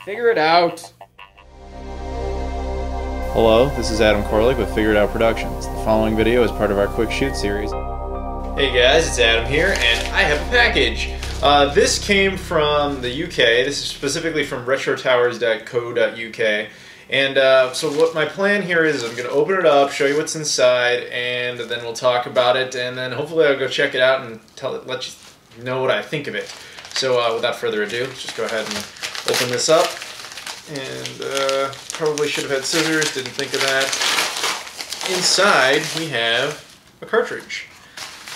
Figure it out. Hello, this is Adam Korlick with Figure It Out Productions. The following video is part of our Quick Shoot series. Hey guys, it's Adam here, and I have a package. This came from the UK. This is specifically from retrotowers.co.uk. And so what my plan here is I'm going to open it up, show you what's inside, and then we'll talk about it, and then hopefully I'll go check it out and let you know what I think of it. So without further ado, let's just go ahead and open this up. And probably should have had scissors, didn't think of that. Inside we have a cartridge.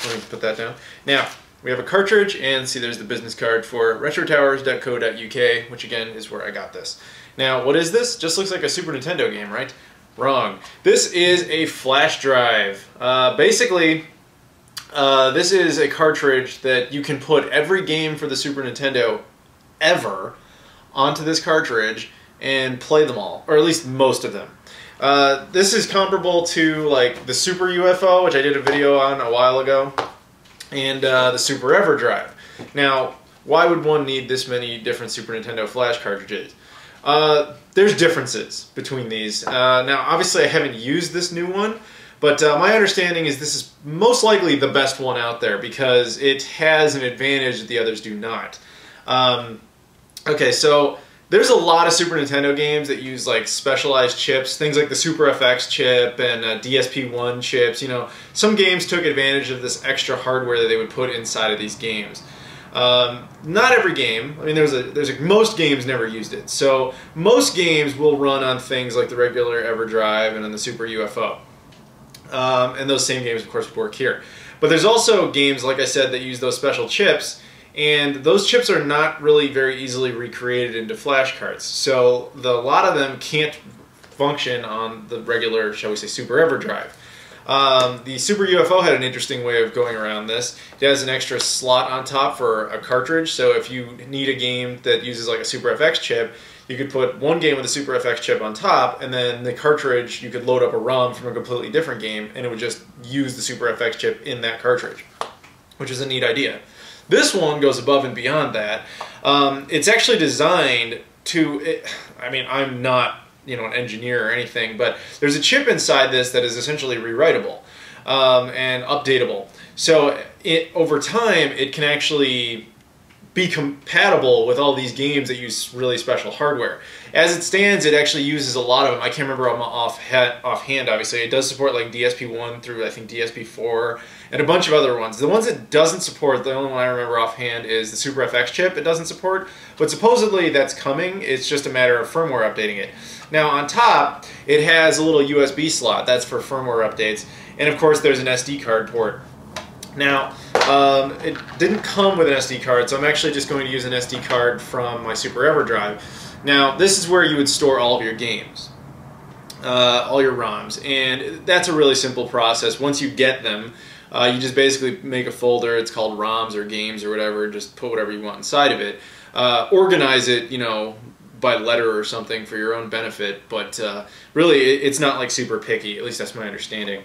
Let me put that down. Now, we have a cartridge, and see there's the business card for retrotowers.co.uk, which again is where I got this. Now, what is this? Just looks like a Super Nintendo game, right? Wrong. This is a flash drive. Basically, this is a cartridge that you can put every game for the Super Nintendo ever onto this cartridge and play them all, or at least most of them. This is comparable to like the Super UFO, which I did a video on a while ago, and the Super EverDrive. Now, why would one need this many different Super Nintendo flash cartridges? There's differences between these. Now, obviously I haven't used this new one, but my understanding is this is most likely the best one out there because it has an advantage that the others do not. Okay, so there's a lot of Super Nintendo games that use like specialized chips, things like the Super FX chip and DSP-1 chips. You know, some games took advantage of this extra hardware that they would put inside of these games. Not every game. I mean, most games never used it. So most games will run on things like the regular EverDrive and on the Super UFO. And those same games, of course, work here. But there's also games, like I said, that use those special chips. And those chips are not really very easily recreated into flash cards. So a lot of them can't function on the regular, shall we say, Super EverDrive. The Super UFO had an interesting way of going around this. It has an extra slot on top for a cartridge, so if you need a game that uses like a Super FX chip, you could put one game with a Super FX chip on top, and then the cartridge, you could load up a ROM from a completely different game, and it would just use the Super FX chip in that cartridge, which is a neat idea. This one goes above and beyond that. It's actually designed to, I mean, I'm not an engineer or anything, but there's a chip inside this that is essentially rewritable and updatable. So over time, it can actually be compatible with all these games that use really special hardware. As it stands, it actually uses a lot of them. I can't remember offhand, obviously. It does support like DSP-1 through, I think, DSP-4 and a bunch of other ones. The ones it doesn't support, the only one I remember offhand is the Super FX chip it doesn't support, but supposedly that's coming. It's just a matter of firmware updating it. Now on top, it has a little USB slot. That's for firmware updates. And of course, there's an SD card port. Now, it didn't come with an SD card, so I'm actually just going to use an SD card from my Super EverDrive. Now, this is where you would store all of your games, all your ROMs, and that's a really simple process. Once you get them, you just basically make a folder. It's called ROMs or games or whatever, just put whatever you want inside of it. Organize it, by letter or something for your own benefit, but really it's not like super picky, at least that's my understanding.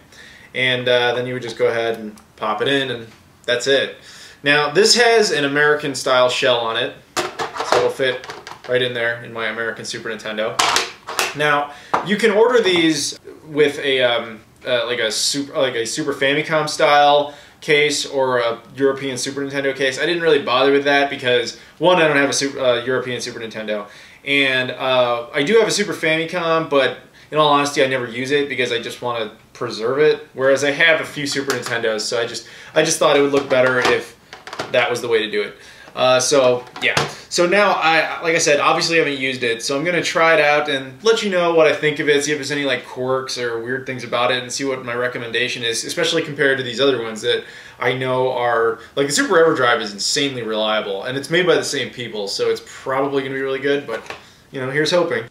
And then you would just go ahead and pop it in, and that's it. Now this has an American style shell on it, so it'll fit right in there in my American Super Nintendo. Now you can order these with a like a Super Famicom style case or a European Super Nintendo case. I didn't really bother with that because one, I don't have a European Super Nintendo, and I do have a Super Famicom, but in all honesty, I never use it because I just want to preserve it. Whereas I have a few Super Nintendos, so I just thought it would look better if that was the way to do it. So yeah. So now like I said, obviously I haven't used it, so I'm gonna try it out and let you know what I think of it. See if there's any like quirks or weird things about it, and see what my recommendation is, especially compared to these other ones that I know are like the Super EverDrive is insanely reliable, and it's made by the same people, so it's probably gonna be really good. But here's hoping.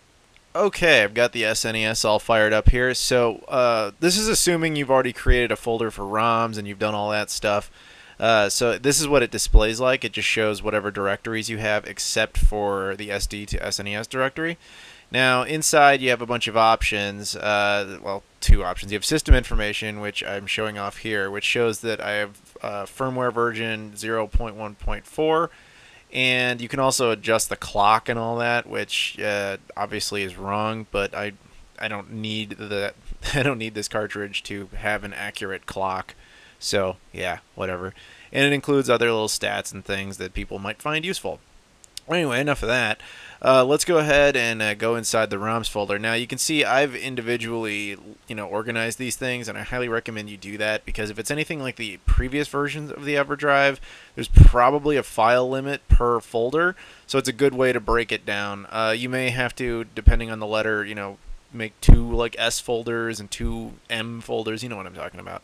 Okay, I've got the SNES all fired up here. So this is assuming you've already created a folder for ROMs and you've done all that stuff. So this is what it displays like. It just shows whatever directories you have except for the SD to SNES directory. Now inside you have a bunch of options, well, two options. You have system information, which I'm showing off here, which shows that I have firmware version 0.1.4 And you can also adjust the clock and all that, which obviously is wrong. But I don't need the I don't need this cartridge to have an accurate clock. So yeah, whatever. And it includes other little stats and things that people might find useful. Anyway, enough of that. Let's go ahead and go inside the ROMs folder. Now you can see I've individually, organized these things, and I highly recommend you do that because if it's anything like the previous versions of the EverDrive, there's probably a file limit per folder, so it's a good way to break it down. You may have to, depending on the letter, make two like S folders and two M folders. You know what I'm talking about.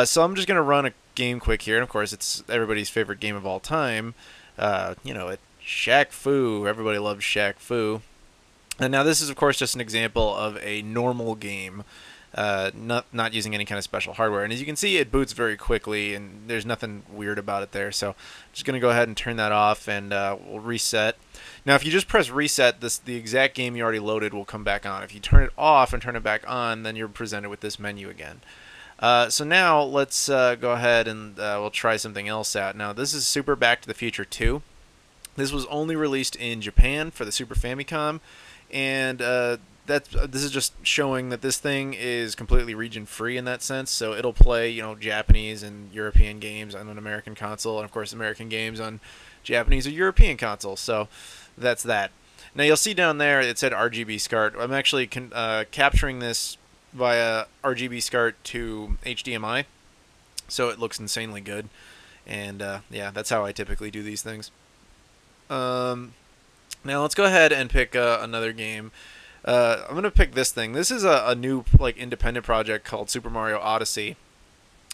So I'm just gonna run a game quick here, and of course it's everybody's favorite game of all time. It's Shaq Fu. Everybody loves Shaq Fu. And now this is, of course, just an example of a normal game, not using any kind of special hardware. And as you can see, it boots very quickly, and there's nothing weird about it there. So I'm just going to go ahead and turn that off, and we'll reset. Now, if you just press reset, the exact game you already loaded will come back on. If you turn it off and turn it back on, then you're presented with this menu again. So now let's go ahead and we'll try something else out. Now, this is Super Back to the Future 2. This was only released in Japan for the Super Famicom, and this is just showing that this thing is completely region-free in that sense. So it'll play, Japanese and European games on an American console, and of course American games on Japanese or European consoles. So that's that. Now you'll see down there it said RGB SCART. I'm actually capturing this via RGB SCART to HDMI, so it looks insanely good. And yeah, that's how I typically do these things. Now let's go ahead and pick another game. I'm gonna pick this thing. This is a new independent project called Super Mario Odyssey.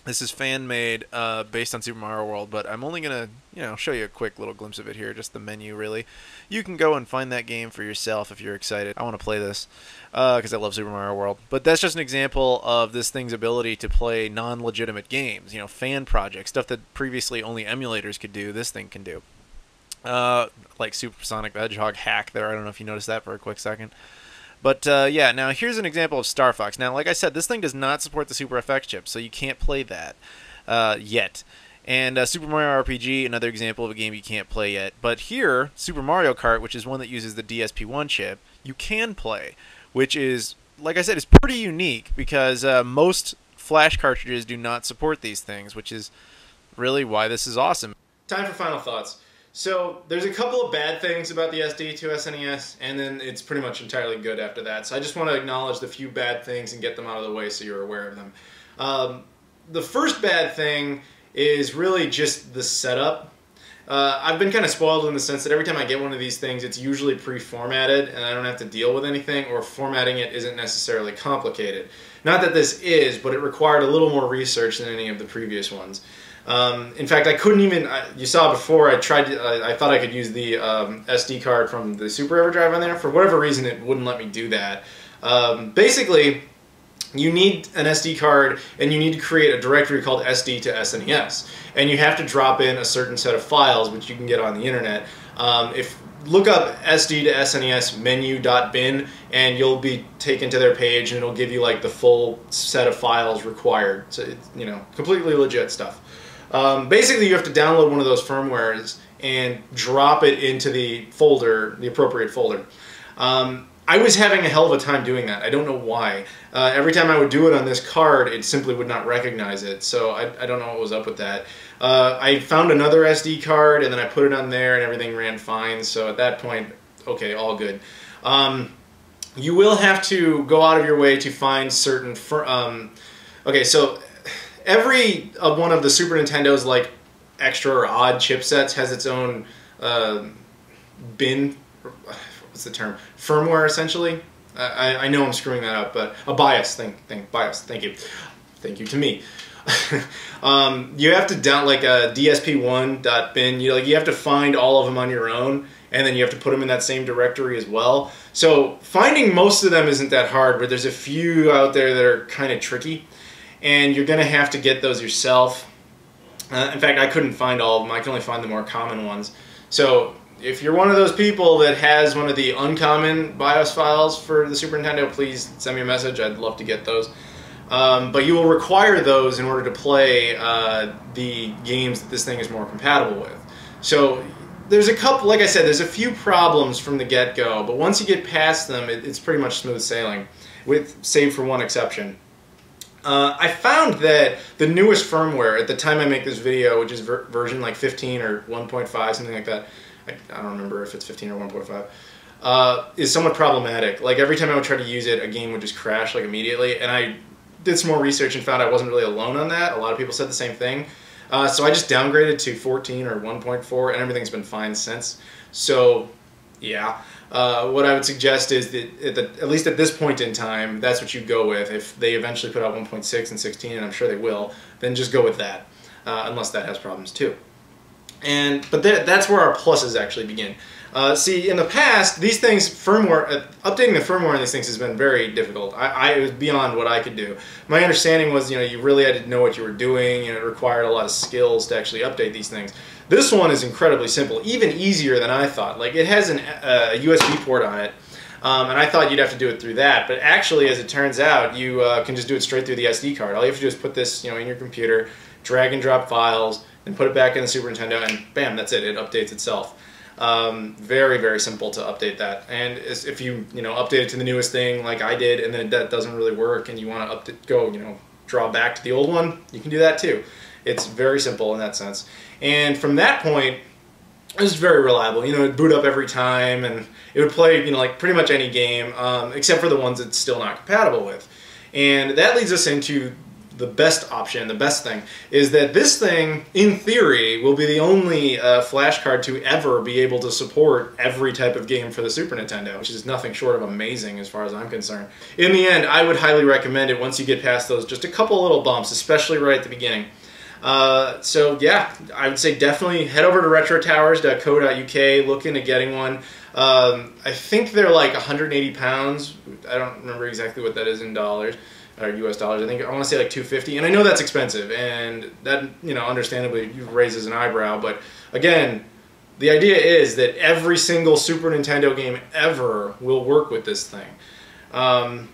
This is fan made, based on Super Mario World, but I'm only gonna show you a quick little glimpse of it here, just the menu really. You can go and find that game for yourself if you're excited. I want to play this because I love Super Mario World. But that's just an example of this thing's ability to play non-legitimate games. Fan projects, stuff that previously only emulators could do. This thing can do. Like Super Sonic the Hedgehog hack there. I don't know if you noticed that for a quick second. But yeah, now here's an example of Star Fox. Now, like I said, this thing does not support the Super FX chip, so you can't play that yet. And Super Mario RPG, another example of a game you can't play yet. But here, Super Mario Kart, which is one that uses the DSP-1 chip, you can play, which is, like I said, is pretty unique because most flash cartridges do not support these things, which is really why this is awesome. Time for final thoughts. So there's a couple of bad things about the SD to SNES, and then it's pretty much entirely good after that. So I just want to acknowledge the few bad things and get them out of the way so you're aware of them. The first bad thing is really just the setup. I've been kind of spoiled in the sense that every time I get one of these things, it's usually pre-formatted, and I don't have to deal with anything, or formatting it isn't necessarily complicated. Not that this is, but it required a little more research than any of the previous ones. In fact, I couldn't even, you saw before, I thought I could use the SD card from the Super EverDrive on there. For whatever reason, it wouldn't let me do that. Basically, you need an SD card, and you need to create a directory called SD to SNES. And you have to drop in a certain set of files, which you can get on the internet. Look up SD to SNES menu.bin, and you'll be taken to their page, and it'll give you like the full set of files required. So it's, completely legit stuff. Basically, you have to download one of those firmwares and drop it into the folder, the appropriate folder. I was having a hell of a time doing that. I don't know why. Every time I would do it on this card, it simply would not recognize it. So I don't know what was up with that. I found another SD card, and then I put it on there, and everything ran fine. So at that point, okay, all good. You will have to go out of your way to find certain... okay, so... Every one of the Super Nintendo's extra or odd chipsets has its own bin, what's the term? Firmware, essentially. I know I'm screwing that up, but a BIOS. BIOS. Thank you. Thank you to me. You have to down a DSP1.bin. You have to find all of them on your own, and then you have to put them in that same directory as well. So finding most of them isn't that hard, but there's a few out there that are kind of tricky. And you're going to have to get those yourself. In fact, I couldn't find all of them. I can only find the more common ones. So if you're one of those people that has one of the uncommon BIOS files for the Super Nintendo, please send me a message. I'd love to get those. But you will require those in order to play the games that this thing is more compatible with. So there's a couple, like I said, there's a few problems from the get-go, but once you get past them, it's pretty much smooth sailing, save for one exception. I found that the newest firmware, at the time I make this video, which is version like 15 or 1.5, something like that, I don't remember if it's 15 or 1.5, is somewhat problematic. Like every time I would try to use it, a game would just crash like immediately, and I did some more research and found I wasn't really alone on that. A lot of people said the same thing. So I just downgraded to 14 or 1.4, and everything's been fine since. So, yeah. What I would suggest is that, at least at this point in time, that's what you go with. If they eventually put out 1.6 and 16, and I'm sure they will, then just go with that, unless that has problems too. But that's where our pluses actually begin. See, in the past, these things, updating the firmware on these things has been very difficult. It was beyond what I could do. My understanding was, you really had to know what you were doing, it required a lot of skills to actually update these things. This one is incredibly simple, even easier than I thought. Like, it has a USB port on it, and I thought you'd have to do it through that, but actually, as it turns out, you can just do it straight through the SD card. All you have to do is put this, in your computer, drag and drop files, and put it back in the Super Nintendo, and bam, that's it. It updates itself. Very, very simple to update that. And if you, update it to the newest thing like I did, and then that doesn't really work, and you want to draw back to the old one, you can do that too. It's very simple in that sense. And from that point, it was very reliable. It'd boot up every time, and it would play, like pretty much any game, except for the ones it's still not compatible with. And that leads us into the best option, the best thing, is that this thing, in theory, will be the only flash card to ever be able to support every type of game for the Super Nintendo, which is nothing short of amazing as far as I'm concerned. In the end, I would highly recommend it once you get past those just a couple little bumps, especially right at the beginning. So yeah, I would say definitely head over to retrotowers.co.uk, look into getting one. I think they're like 180 pounds. I don't remember exactly what that is in dollars. Or US dollars. I want to say like $250, and I know that's expensive, and that, understandably raises an eyebrow, but again, the idea is that every single Super Nintendo game ever will work with this thing. I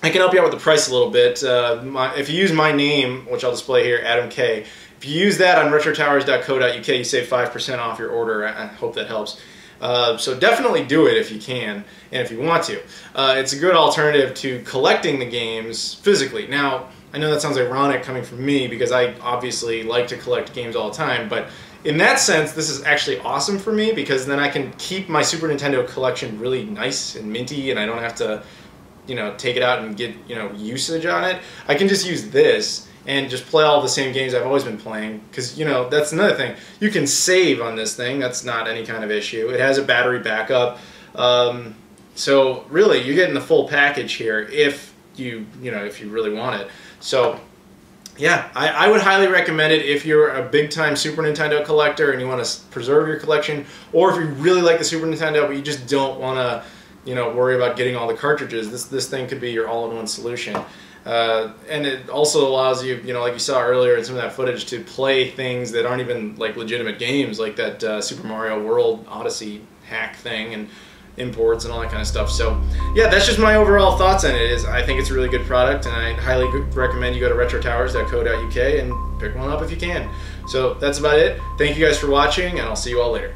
can help you out with the price a little bit. If you use my name, which I'll display here, Adam K, if you use that on retrotowers.co.uk, you save 5% off your order. I hope that helps. So definitely do it if you can, and if you want to. It's a good alternative to collecting the games physically. Now, I know that sounds ironic coming from me, because I obviously like to collect games all the time, but in that sense, this is actually awesome for me, because then I can keep my Super Nintendo collection really nice and minty, and I don't have to, take it out and get, usage on it. I can just use this and just play all the same games I've always been playing, because, that's another thing. You can save on this thing. That's not any kind of issue. It has a battery backup. So really, you're getting the full package here if you really want it. So yeah, I would highly recommend it if you're a big-time Super Nintendo collector and you want to preserve your collection, or if you really like the Super Nintendo but you just don't want to, worry about getting all the cartridges. This thing could be your all-in-one solution. And it also allows you, like you saw earlier in some of that footage, to play things that aren't even like legitimate games, like that Super Mario World Odyssey hack thing, and imports and all that kind of stuff. So yeah, that's just my overall thoughts on it. I think it's a really good product, and I highly recommend you go to retrotowers.co.uk and pick one up if you can. So that's about it. Thank you guys for watching, and I'll see you all later.